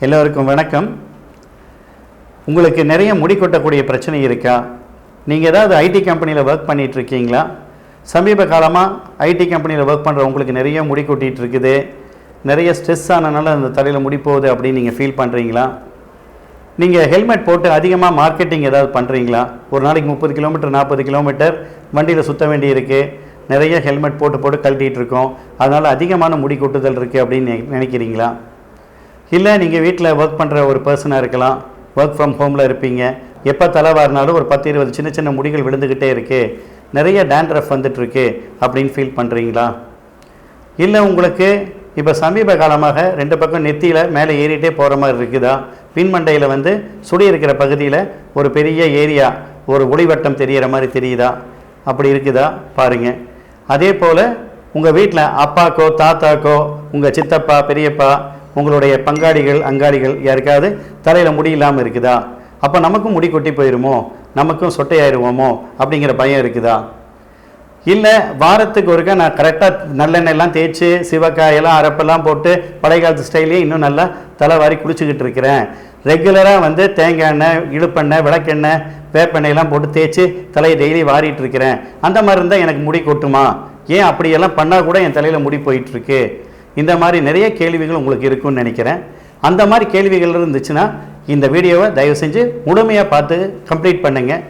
எல்லோருக்கும் வணக்கம். உங்களுக்கு நிறைய முடி கொட்டக்கூடிய பிரச்சனை இருக்கா? நீங்கள் ஏதாவது ஐடி கம்பெனியில் ஒர்க் பண்ணிகிட்டு இருக்கீங்களா? சமீப காலமாக ஐடி கம்பெனியில் ஒர்க் பண்ணுறவங்களுக்கு நிறைய முடி கொட்டிகிட்டு இருக்குது. நிறைய ஸ்ட்ரெஸ் ஆனதுனால அந்த தலையில் முடி போகுது அப்படின்னு நீங்கள் ஃபீல் பண்ணுறீங்களா? நீங்கள் ஹெல்மெட் போட்டு அதிகமாக மார்க்கெட்டிங் ஏதாவது பண்ணுறீங்களா? ஒரு நாளைக்கு 30 கிலோமீட்டர் 40 கிலோமீட்டர் வண்டியில் சுற்ற வேண்டி இருக்குது. நிறைய ஹெல்மெட் போட்டு கழட்டிகிட்டு இருக்கோம், அதனால் அதிகமான முடி கொட்டுதல் இருக்குது அப்படின்னு நினைக்கிறீங்களா? இல்லை நீங்கள் வீட்டில் ஒர்க் பண்ணுற ஒரு பர்சனாக இருக்கலாம், ஒர்க் ஃப்ரம் ஹோமில் இருப்பீங்க. எப்போ தலை வாரினாலும் ஒரு 10-20 சின்ன சின்ன முடிகள் விழுந்துக்கிட்டே இருக்குது, நிறைய டேண்ட்ரஃப் வந்துட்டுருக்கு அப்படின்னு ஃபீல் பண்ணுறீங்களா? இல்லை உங்களுக்கு இப்போ சமீப காலமாக 2 பக்கம் நெத்தியில் மேலே ஏறிட்டே போகிற மாதிரி இருக்குதா? பின்மண்டையில் சுடி இருக்கிற பகுதியில் ஒரு பெரிய ஏரியா, ஒரு ஒளிவட்டம் தெரிகிற மாதிரி தெரியுதா? அப்படி இருக்குதா பாருங்கள். அதே போல் உங்கள் வீட்டில் அப்பாக்கோ தாத்தாக்கோ உங்கள் சித்தப்பா பெரியப்பா உங்களுடைய பங்காளிகள் அங்காளிகள் யாருக்காவது தலையில் முடி இல்லாமல் இருக்குதா? அப்போ நமக்கும் முடி கொட்டி போயிடுமோ, நமக்கும் சொட்டையாயிருவோமோ அப்படிங்கிற பயம் இருக்குதா? இல்லை வாரத்துக்கு ஒருக்கா நான் கரெக்டாக நல்லெண்ணெய்லாம் தேய்ச்சி சிவக்காயெல்லாம் அரப்பெல்லாம் போட்டு பழைய காலத்து ஸ்டைலே இன்னும் நல்லா தலை வாரி குளிச்சுக்கிட்டு இருக்கிறேன். ரெகுலராக தேங்காய் எண்ணெய், இழுப்பெண்ணெய், விளக்கெண்ணெய், வேப்பெண்ணெயெல்லாம் போட்டு தேய்ச்சி தலையை டெய்லி வாரிட்டு இருக்கிறேன். அந்த மாதிரி இருந்தால் எனக்கு முடி கொட்டுமா? ஏன் அப்படியெல்லாம் பண்ணால் கூட என் தலையில் முடி போயிட்டுருக்கு? இந்த மாதிரி நிறைய கேள்விகள் உங்களுக்கு இருக்குன்னு நினைக்கிறேன். அந்த மாதிரி கேள்விகள் இருந்துச்சுன்னா இந்த வீடியோவை தயவு செஞ்சு முழுமையாக பார்த்து கம்ப்ளீட் பண்ணுங்கள்.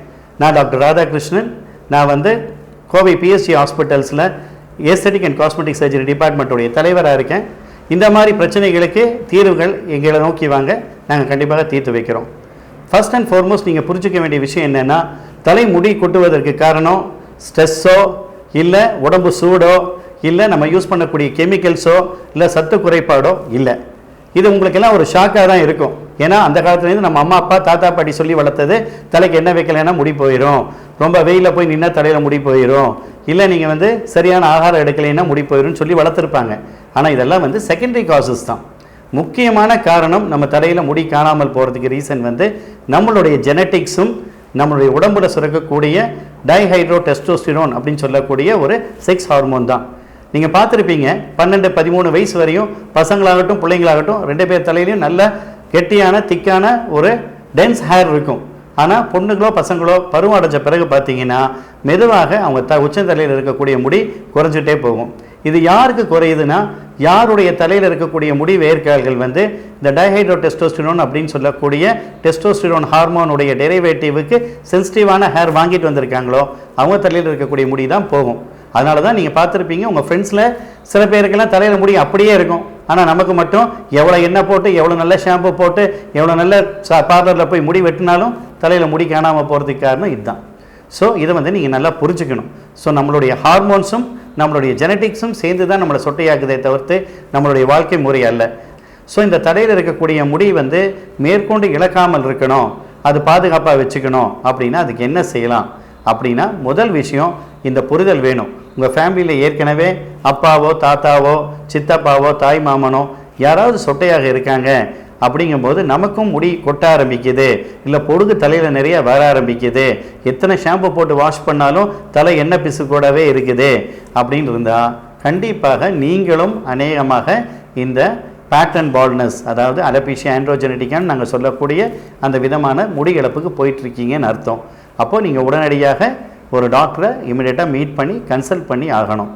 நான் டாக்டர் ராதாகிருஷ்ணன். நான் கோவை பிஎஸ்சி ஹாஸ்பிட்டல்ஸில் ஏஸ்தெட்டிக் அண்ட் காஸ்மெட்டிக் சர்ஜரி டிபார்ட்மெண்ட்டுடைய தலைவராக இருக்கேன். இந்த மாதிரி பிரச்சனைகளுக்கு தீர்வுகள் எங்களை நோக்கி வாங்க, நாங்கள் கண்டிப்பாக தீர்த்து வைக்கிறோம். ஃபர்ஸ்ட் அண்ட் ஃபார்மோஸ்ட் நீங்கள் புரிஞ்சிக்க வேண்டிய விஷயம் என்னென்னா, தலைமுடி கொட்டுவதற்கு காரணம் ஸ்ட்ரெஸ்ஸோ, இல்லை உடம்பு சூடோ, இல்லை நம்ம யூஸ் பண்ணக்கூடிய கெமிக்கல்ஸோ, இல்லை சத்து குறைபாடோ இல்லை. இது உங்களுக்கெல்லாம் ஒரு ஷாக்காக தான் இருக்கும். ஏன்னா அந்த காலத்துலேருந்து நம்ம அம்மா அப்பா தாத்தா பாட்டி சொல்லி வளர்த்தது, தலைக்கு என்ன வைக்கலைன்னா முடி போயிடும், ரொம்ப வெயிலில் போய் நின்னா தலையில் முடி போயிடும், இல்லை நீங்கள் சரியான ஆகாரம் எடுக்கலைன்னா முடி போயிடும்னு சொல்லி வளர்த்துருப்பாங்க. ஆனால் இதெல்லாம் செகண்டரி காசஸ் தான். முக்கியமான காரணம் நம்ம தலையில் முடி காணாமல் போகிறதுக்கு ரீசன் நம்மளுடைய ஜெனட்டிக்ஸும் நம்மளுடைய உடம்புல சுரக்கக்கூடிய டைஹைட்ரோ டெஸ்டோஸ்டிரோன் அப்படின்னு சொல்லக்கூடிய ஒரு செக்ஸ் ஹார்மோன் தான். நீங்கள் பார்த்துருப்பீங்க, 12-13 வயசு வரையும் பசங்களாகட்டும் பிள்ளைங்களாகட்டும் 2 பேர் தலையிலையும் நல்ல கெட்டியான திக்கான ஒரு டென்ஸ் ஹேர் இருக்கும். ஆனால் பொண்ணுகளோ பசங்களோ பருவம் அடைஞ்ச பிறகு பார்த்தீங்கன்னா மெதுவாக அவங்க உச்சந்தலையில் இருக்கக்கூடிய முடி குறைஞ்சிட்டே போகும். இது யாருக்கு குறையுதுன்னா, யாருடைய தலையில் இருக்கக்கூடிய முடி வேர்க்கால்கள் இந்த டைஹைட்ரோ டெஸ்டோஸ்டிரோன் அப்படின்னு சொல்லக்கூடிய டெஸ்டோஸ்டிரோன் ஹார்மோனுடைய டெரிவேட்டிவுக்கு சென்சிட்டிவான ஹேர் வாங்கிட்டு வந்திருக்காங்களோ அவங்க தலையில் இருக்கக்கூடிய முடி தான் போகும். அதனால தான் நீங்கள் பார்த்துருப்பீங்க, உங்கள் ஃப்ரெண்ட்ஸில் சில பேருக்கெல்லாம் தலையில் முடி அப்படியே இருக்கும். ஆனால் நமக்கு மட்டும் எவ்வளோ எண்ணெய் போட்டு, எவ்வளோ நல்ல ஷாம்பு போட்டு, எவ்வளோ நல்ல பார்லரில் போய் முடி வெட்டினாலும் தலையில் முடி காணாமல் போகிறதுக்கு காரணம் இதுதான். ஸோ இதை நீங்கள் நல்லா புரிஞ்சுக்கணும். ஸோ நம்மளுடைய ஹார்மோன்ஸும் நம்மளுடைய ஜெனட்டிக்ஸும் சேர்ந்து தான் நம்மளை சொட்டையாக்குதே தவிர்த்து நம்மளுடைய வாழ்க்கை முறை அல்ல. ஸோ இந்த தலையில் இருக்கக்கூடிய முடி மேற்கொண்டு இழக்காமல் இருக்கணும், அது பாதுகாப்பாக வச்சுக்கணும் அப்படின்னா அதுக்கு என்ன செய்யலாம் அப்படின்னா, முதல் விஷயம் இந்த புரிதல் வேணும். உங்கள் ஃபேமிலியில் ஏற்கனவே அப்பாவோ தாத்தாவோ சித்தப்பாவோ தாய் மாமனோ யாராவது சொட்டையாக இருக்காங்க அப்படிங்கும்போது நமக்கும் முடி கொட்ட ஆரம்பிக்குது, இல்லை பொடுகு தலையில் நிறைய வர ஆரம்பிக்குது, எத்தனை ஷாம்பு போட்டு வாஷ் பண்ணாலும் தலை எண்ணெய் பிசு கூடவே இருக்குது அப்படின்னு இருந்தால் கண்டிப்பாக நீங்களும் அநேகமாக இந்த பேட்டர்ன் பால்ட்னஸ், அதாவது அலோபீசியா ஆண்ட்ரோஜெனட்டிக்கான்னு நாங்கள் சொல்லக்கூடிய அந்த விதமான முடி இழப்புக்கு போயிட்டுருக்கீங்கன்னு அர்த்தம். அப்போது நீங்கள் உடனடியாக ஒரு டாக்டரை இமீடியட்டாக மீட் பண்ணி கன்சல்ட் பண்ணி ஆகணும்.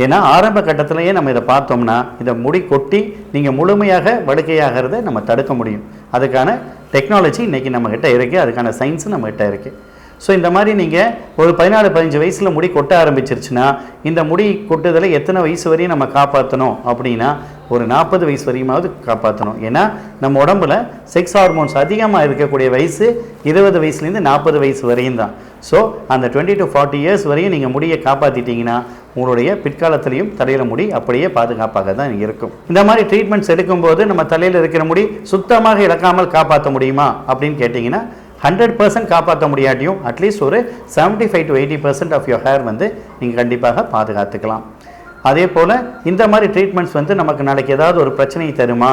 ஏன்னா ஆரம்ப கட்டத்திலேயே நம்ம இதை பார்த்தோம்னா இதை முடி கொட்டி நீங்கள் முழுமையாக வடுக்கையாகிறத நம்ம தடுக்க முடியும். அதுக்கான டெக்னாலஜி இன்றைக்கி நம்மக்கிட்ட இருக்குது, அதுக்கான சயின்ஸும் நம்மக்கிட்ட இருக்குது. ஸோ இந்த மாதிரி நீங்கள் ஒரு 14-15 வயசில் முடி கொட்ட ஆரம்பிச்சிருச்சுன்னா இந்த முடி கொட்டுதலை எத்தனை வயசு வரையும் நம்ம காப்பாற்றணும் அப்படின்னா ஒரு 40 வயசு வரையுமாவது காப்பாற்றணும். ஏன்னா நம்ம உடம்புல செக்ஸ் ஹார்மோன்ஸ் அதிகமாக இருக்கக்கூடிய வயசு 20 வயசுலேருந்து 40 வயசு வரையும் தான். ஸோ அந்த 20 to 40 இயர்ஸ் வரையும் நீங்கள் முடியை காப்பாற்றிட்டீங்கன்னா உங்களுடைய பிற்காலத்திலையும் தலையில் முடி அப்படியே பாதுகாப்பாக தான் இருக்கும். இந்த மாதிரி ட்ரீட்மெண்ட்ஸ் எடுக்கும்போது நம்ம தலையில் இருக்கிற முடி சுத்தமாக இழக்காமல் காப்பாற்ற முடியுமா அப்படின்னு கேட்டிங்கன்னா 100% காப்பாற்ற முடியாட்டியும் அட்லீஸ்ட் ஒரு 75 to 80% ஆஃப் யோர் ஹேர் நீங்கள் கண்டிப்பாக பாதுகாத்துக்கலாம். அதே போல் இந்த மாதிரி ட்ரீட்மெண்ட்ஸ் நமக்கு நாளைக்கு ஏதாவது ஒரு பிரச்சனையை தருமா,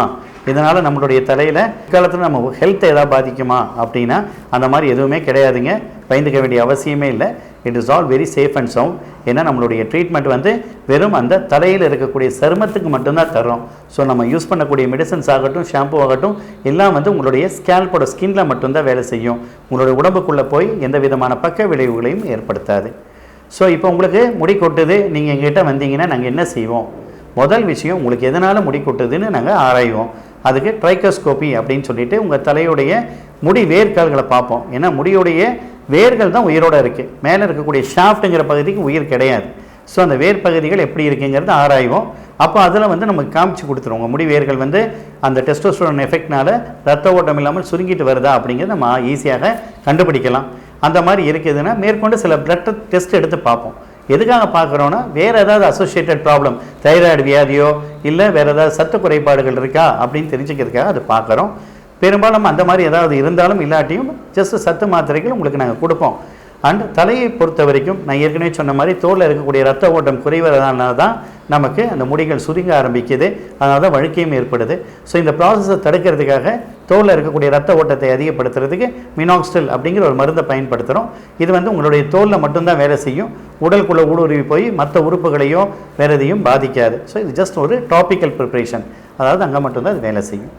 இதனால் நம்மளுடைய தலையில் காலத்தில் நம்ம ஹெல்த்தை ஏதாவது பாதிக்குமா அப்படின்னா அந்த மாதிரி எதுவுமே கிடையாதுங்க. பயந்துக்க வேண்டிய அவசியமே இல்லை. It is all very safe and sound. ஏன்னா நம்மளுடைய ட்ரீட்மெண்ட் வந்து வெறும் அந்த தலையில் இருக்கக்கூடிய சருமத்துக்கு மட்டும்தான் தரோம். ஸோ நம்ம யூஸ் பண்ணக்கூடிய மெடிசன்ஸ் ஆகட்டும், ஷாம்பு ஆகட்டும், எல்லாம் வந்து உங்களுடைய ஸ்கேல்போட ஸ்கின்ல மட்டும்தான் வேலை செய்யும். உங்களுடைய உடம்புக்குள்ளே போய் எந்த விதமான பக்க விளைவுகளையும் ஏற்படுத்தாது. ஸோ இப்போ உங்களுக்கு முடி கொட்டுது, நீங்கள் எங்ககிட்ட வந்தீங்கன்னா நாங்கள் என்ன செய்வோம்? முதல் விஷயம், உங்களுக்கு எதனால் முடி கொட்டுதுன்னு நாங்கள் ஆராய்வோம். அதுக்கு ட்ரைக்கோஸ்கோபி அப்படின்னு சொல்லிட்டு உங்கள் தலையுடைய முடி வேர்க்கால்களை பார்ப்போம். ஏன்னா முடியுடைய வேர்கள் தான் உயிரோடு இருக்குது, மேலே இருக்கக்கூடிய ஷாஃப்ட்டுங்கிற பகுதிக்கு உயிர் கிடையாது. ஸோ அந்த வேர் பகுதிகள் எப்படி இருக்குங்கிறத ஆராய்வோம். அப்போ அதில் வந்து நமக்கு காமிச்சு கொடுத்துரும், உங்கள் முடி வேர்கள் வந்து அந்த டெஸ்டோஸ்டெரான் எஃபெக்ட்னால ரத்த ஓட்டம் இல்லாமல் சுருங்கிட்டு வருதா அப்படிங்கிறத நம்ம ஈஸியாக கண்டுபிடிக்கலாம். அந்த மாதிரி இருக்குதுன்னா மேற்கொண்டு சில பிளட் டெஸ்ட் எடுத்து பார்ப்போம். எதுக்காக பார்க்குறோன்னா, வேறு ஏதாவது அசோசியேட்டட் ப்ராப்ளம், தைராய்டு வியாதியோ இல்லை வேறு ஏதாவது சத்து குறைபாடுகள் இருக்கா அப்படின்னு தெரிஞ்சுக்கிறதுக்காக அது பார்க்குறோம். பெரும்பாலும் அந்த மாதிரி ஏதாவது இருந்தாலும் இல்லாட்டியும் ஜஸ்ட் சத்து மாத்திரைகள் உங்களுக்கு நாங்கள் கொடுப்போம். அண்ட் தலையை பொறுத்த வரைக்கும் நான் ஏற்கனவே சொன்ன மாதிரி தோலில் இருக்கக்கூடிய ரத்த ஓட்டம் குறைவதனால தான் நமக்கு அந்த முடிகள் சுருங்க ஆரம்பிக்குது, அதனால தான் வழுக்கையும் ஏற்படுது. ஸோ இந்த ப்ராசஸை தடுக்கிறதுக்காக தோலில் இருக்கக்கூடிய ரத்த ஓட்டத்தை அதிகப்படுத்துறதுக்கு மினாக்சிடில் அப்படிங்கிற ஒரு மருந்தை பயன்படுத்துகிறோம். இது வந்து உங்களுடைய தோலில் மட்டும்தான் வேலை செய்யும், உடலுக்குள்ளே ஊடுருவி போய் மற்ற உறுப்புகளையோ வேறு எதையும் பாதிக்காது. ஸோ இது ஜஸ்ட் ஒரு டாபிக்கல் ப்ரிப்ரேஷன், அதாவது அங்கே மட்டும்தான் அது வேலை செய்யும்.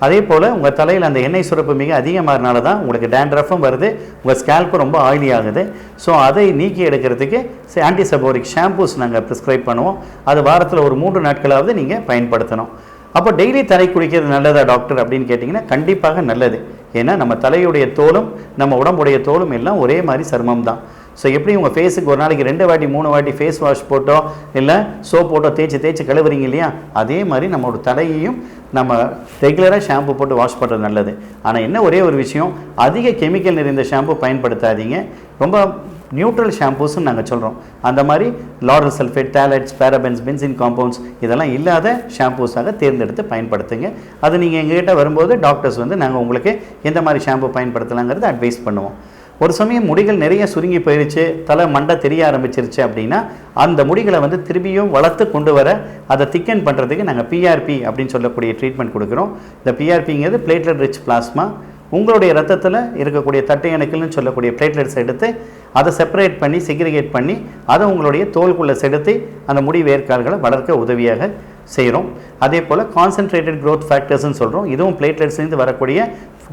அதே போல் உங்கள் தலையில் அந்த எண்ணெய் சுரப்பு மிக அதிகமாகறனால தான் உங்களுக்கு டேண்ட்ரஃபும் வருது, உங்கள் ஸ்கேல்ப்பு ரொம்ப ஆயிலி ஆகுது. ஸோ அதை நீக்கி எடுக்கிறதுக்கு ஆன்டிசெபோரிக் ஷாம்பூஸ் நாங்கள் ப்ரிஸ்கிரைப் பண்ணுவோம். அது வாரத்தில் ஒரு 3 நாட்களாவது நீங்கள் பயன்படுத்தணும். அப்போ டெய்லி தலை குளிக்கிறது நல்லதா டாக்டர் அப்படின்னு கேட்டிங்கன்னா கண்டிப்பாக நல்லது. ஏன்னா நம்ம தலையுடைய தோலும் நம்ம உடம்புடைய தோலும் எல்லாம் ஒரே மாதிரி சருமம் தான். ஸோ எப்படி உங்கள் ஃபேஸுக்கு ஒரு நாளைக்கு 2 வாட்டி 3 வாட்டி ஃபேஸ் வாஷ் போட்டோ இல்லை சோப் போட்டோ தேய்ச்சி கழுவுறீங்க இல்லையா, அதே மாதிரி நம்மளோட தலையையும் நம்ம ரெகுலராக ஷாம்பு போட்டு வாஷ் பண்ணுறது நல்லது. ஆனால் என்ன ஒரே ஒரு விஷயம், அதிக கெமிக்கல் நிறைந்த ஷாம்பு பயன்படுத்தாதீங்க. ரொம்ப நியூட்ரல் ஷாம்பூஸ்ன்னு நாங்கள் சொல்கிறோம். அந்த மாதிரி lauryl sulphate, phthalates, parabens, benzene compounds இதெல்லாம் இல்லாத ஷாம்பூஸாக தேர்ந்தெடுத்து பயன்படுத்துங்க. அது நீங்கள் எங்ககிட்ட வரும்போது டாக்டர்ஸ் வந்து நாங்கள் உங்களுக்கு எந்த மாதிரி ஷாம்பு பயன்படுத்தலாங்கிறத அட்வைஸ் பண்ணுவோம். ஒரு சமயம் முடிகள் நிறைய சுருங்கி போயிடுச்சு, தலை மண்டை தெரிய ஆரம்பிச்சிருச்சு அப்படின்னா அந்த முடிகளை வந்து திரும்பியும் வளர்த்து கொண்டு வர அதை திக்கன் பண்ணுறதுக்கு நாங்கள் பிஆர்பி அப்படின்னு சொல்லக்கூடிய ட்ரீட்மெண்ட் கொடுக்குறோம். இந்த பிஆர்பிங்கிறது பிளேட்லெட் ரிச் பிளாஸ்மா. உங்களுடைய ரத்தத்தில் இருக்கக்கூடிய தட்டை அணுக்கள்னு சொல்லக்கூடிய பிளேட்லெட்ஸ் எடுத்து அதை செப்பரேட் பண்ணி செக்ரிகேட் பண்ணி அதை உங்களுடைய தோலுக்குள்ளே செலுத்தி அந்த முடி வேர்க்கால்களை வளர்க்க உதவியாக செய்கிறோம். அதே போல் கான்சன்ட்ரேட்டட் க்ரோத் ஃபேக்டர்ஸ்ன்னு சொல்கிறோம். இதுவும் பிளேட்லெட்ஸ்லேருந்து வரக்கூடிய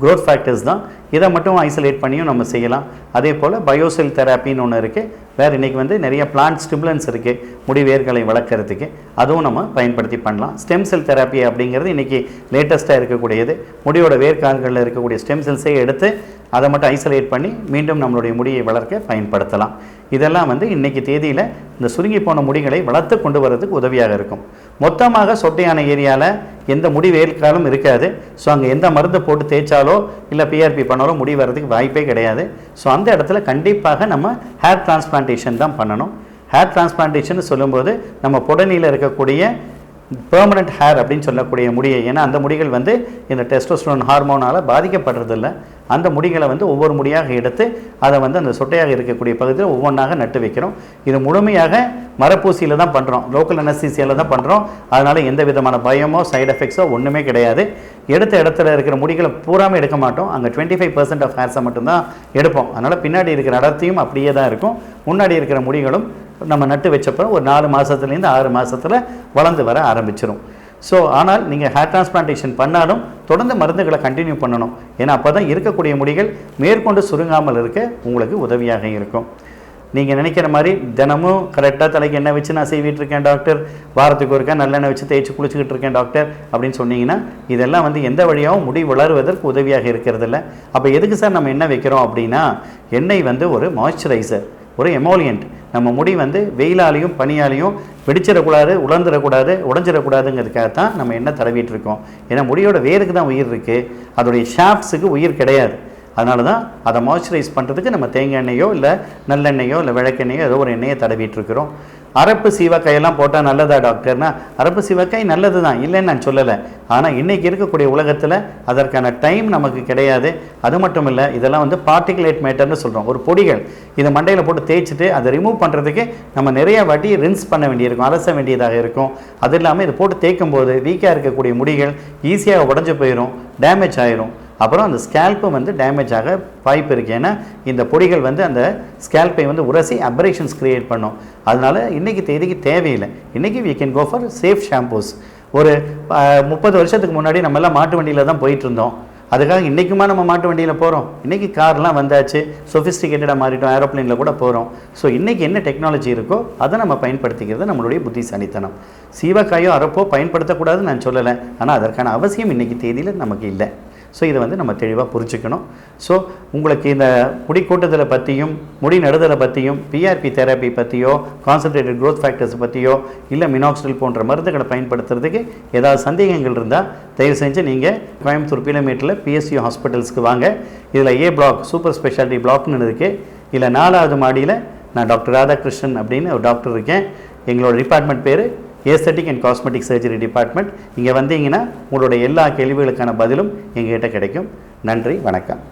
க்ரோத் ஃபேக்டர்ஸ் தான். இதை மட்டும் ஐசோலேட் பண்ணியும் நம்ம செய்யலாம். அதே போல் பயோசெல் தெராப்பின்னு ஒன்று இருக்குது. வேறு இன்றைக்கி வந்து நிறைய பிளான்ட் ஸ்டிமுலன்ஸ் இருக்குது முடி வேர்களை வளர்க்குறதுக்கு, அதுவும் நம்ம பயன்படுத்தி பண்ணலாம். ஸ்டெம் செல் தெராப்பி அப்படிங்கிறது இன்றைக்கி லேட்டஸ்ட்டாக இருக்கக்கூடியது. முடியோட வேர்க்கால்களில் இருக்கக்கூடிய ஸ்டெம் செல்ஸை எடுத்து அதை மட்டும் ஐசோலேட் பண்ணி மீண்டும் நம்மளுடைய முடியை வளர்க்க பயன்படுத்தலாம். இதெல்லாம் வந்து இன்றைக்கி தேதியில் இந்த சுருங்கி போன முடிகளை வளர்த்து கொண்டு வரதுக்கு உதவியாக இருக்கும். மொத்தமாக சொட்டையான ஏரியாவில் எந்த முடி வேர்க்காலும் இருக்காது. ஸோ அங்கே எந்த மருந்து போட்டு தேய்ச்சாலோ இல்லை பிஆர்பி பண்ணாலோ முடி வர்றதுக்கு வாய்ப்பே கிடையாது. ஸோ அந்த இடத்துல கண்டிப்பாக நம்ம ஹேர் டிரான்ஸ்பிளான்டேஷன் தான் பண்ணணும். ஹேர் டிரான்ஸ்பிளான்டேஷன் சொல்லும்போது நம்ம புடனியில் இருக்கக்கூடிய பெர்மனண்ட் ஹேர் அப்படின்னு சொல்லக்கூடிய முடியை, ஏன்னா அந்த முடிகள் வந்து இந்த டெஸ்டோஸ்டெரான் ஹார்மோனால் பாதிக்கப்படுறதில்ல. அந்த முடிகளை வந்து ஒவ்வொரு முடியாக எடுத்து அதை வந்து அந்த சொட்டையாக இருக்கக்கூடிய பகுதியில் ஒவ்வொன்றாக நட்டு வைக்கிறோம். இது முழுமையாக மரப்பூசியில் தான் பண்ணுறோம், லோக்கல் அனஸ்தீசியாவில் தான் பண்ணுறோம். அதனால் எந்த விதமான பயமோ சைடு எஃபெக்ட்ஸோ ஒன்றுமே கிடையாது. எடுத்த இடத்துல இருக்கிற முடிகளை பூராமே எடுக்க மாட்டோம், அங்கே 25% ஆஃப் ஹேர்ஸை மட்டும்தான் எடுப்போம். அதனால் பின்னாடி இருக்கிற அடர்த்தியும் அப்படியே தான் இருக்கும். முன்னாடி இருக்கிற முடிகளும் நம்ம நட்டு வச்சப்போ ஒரு 4 மாதத்துலேருந்து 6 மாதத்தில் வளர்ந்து வர ஆரம்பிச்சிடும். ஸோ ஆனால் நீங்கள் ஹேர் டிரான்ஸ்பிளான்டேஷன் பண்ணாலும் தொடர்ந்து மருந்துகளை கண்டினியூ பண்ணணும். ஏன்னா அப்போ தான் இருக்கக்கூடிய முடிகள் மேற்கொண்டு சுருங்காமல் இருக்க உங்களுக்கு உதவியாக இருக்கும். நீங்கள் நினைக்கிற மாதிரி தினமும் கரெக்டாக தலைக்கு எண்ணெய் வச்சு நான் செய்விட்டுருக்கேன் டாக்டர், வாரத்துக்கு ஒருக்கா நல்லெண்ணெய் வச்சு தேய்ச்சி குளிச்சுக்கிட்டு இருக்கேன் டாக்டர் அப்படின்னு சொன்னீங்கன்னா இதெல்லாம் வந்து எந்த வழியாகவும் முடி வளருவதற்கு உதவியாக இருக்கிறதில்ல. அப்போ எதுக்கு சார் நம்ம எண்ணெய் வைக்கிறோம் அப்படின்னா, எண்ணெய் வந்து ஒரு மாய்ஸ்சரைசர், ஒரு எமோலியன்ட். நம்ம முடி வந்து வெயிலாலையும் பனியாலையும் வெடிச்சிடக்கூடாது, உடஞ்சிடக்கூடாதுங்கிறதுக்காகத்தான் நம்ம எண்ணெய் தடவிட்டு இருக்கோம். ஏன்னா முடியோட வேருக்கு தான் உயிர் இருக்குது, அதோடைய ஷாஃப்ட்ஸுக்கு உயிர் கிடையாது. அதனால தான் அதை மாய்ஸ்சரைஸ் பண்ணுறதுக்கு நம்ம தேங்காய் எண்ணெயோ இல்லை நல்லெண்ணெயோ இல்லை விளக்கெண்ணெயோ ஏதோ ஒரு எண்ணெயை தடவிட்டு இருக்கிறோம். அரப்பு சீவக்காயெல்லாம் போட்டால் நல்லதா டாக்டர்னா, அரப்பு சீவக்காய் நல்லது தான், இல்லைன்னு நான் சொல்லலை. ஆனால் இன்றைக்கி இருக்கக்கூடிய உலகத்தில் அதற்கான டைம் நமக்கு கிடையாது. அது மட்டும் இல்லை, இதெல்லாம் வந்து பார்ட்டிகுலேட் மேட்டர்னு சொல்கிறோம், ஒரு பொடிகள். இதை மண்டையில் போட்டு தேய்ச்சிட்டு அதை ரிமூவ் பண்ணுறதுக்கு நம்ம நிறைய வாட்டி ரின்ஸ் பண்ண வேண்டியிருக்கும், அலச வேண்டியதாக இருக்கும். அது இல்லாமல் இதை போட்டு தேய்க்கும் போது வீக்காக இருக்கக்கூடிய முடிகள் ஈஸியாக உடஞ்சி போயிடும், டேமேஜ் ஆயிரும். அப்புறம் அந்த ஸ்கேல்ப்பும் வந்து டேமேஜ் ஆக வாய்ப்பு இருக்குது. ஏன்னா இந்த பொடிகள் வந்து அந்த ஸ்கேல்ப்பை வந்து உரசி அபரேஷன்ஸ் க்ரியேட் பண்ணும். அதனால் இன்றைக்கி தேதிக்கு தேவையில்லை. இன்றைக்கி we can go for safe shampoos. ஒரு 30 வருஷத்துக்கு முன்னாடி நம்ம எல்லாம் மாட்டு வண்டியில் தான் போயிட்டு இருந்தோம். அதுக்காக இன்றைக்குமா நம்ம மாட்டு வண்டியில் போகிறோம்? இன்றைக்கி கார்லாம் வந்தாச்சு, சொஃபிஸ்டிகேட்டடாக மாறிட்டோம், ஏரோப்ளைனில் கூட போகிறோம். ஸோ இன்றைக்கி என்ன டெக்னாலஜி இருக்கோ அதை நம்ம பயன்படுத்திக்கிறது நம்மளுடைய புத்திசாலித்தனம். சீவக்காயோ அரப்போ பயன்படுத்தக்கூடாதுன்னு நான் சொல்லலை, ஆனால் அதற்கான அவசியம் இன்றைக்கி தேதியில் நமக்கு இல்லை. ஸோ இதை வந்து நம்ம தெளிவாக புரிஞ்சுக்கணும். ஸோ உங்களுக்கு இந்த முடி கூட்டுதலை பற்றியும் முடி நடுதலை பற்றியும் பிஆர்பி தெரப்பி பற்றியோ கான்சன்ட்ரேட்டட் க்ரோத் ஃபேக்டர்ஸ் பற்றியோ இல்லை மினாக்சிடில் போன்ற மருந்துகளை பயன்படுத்துறதுக்கு ஏதாவது சந்தேகங்கள் இருந்தால் தயவு செஞ்சு நீங்கள் கோயம்புத்தூர் பீலமேட்டில் பிஎஸ்சி ஹாஸ்பிட்டல்ஸ்க்கு வாங்க. இதில் ஏ பிளாக் சூப்பர் ஸ்பெஷாலிட்டி பிளாக்னு இருக்குது. இல்லை 4வது மாடியில் நான் டாக்டர் ராதாகிருஷ்ணன் அப்படின்னு ஒரு டாக்டர் இருக்கேன். எங்களோட டிபார்ட்மெண்ட் பேர் aesthetic and cosmetic surgery department. இங்கே வந்தீங்கன்னா உங்களுடைய எல்லா கேள்விகளுக்கான பதிலும் எங்ககிட்ட கிடைக்கும். நன்றி, வணக்கம்.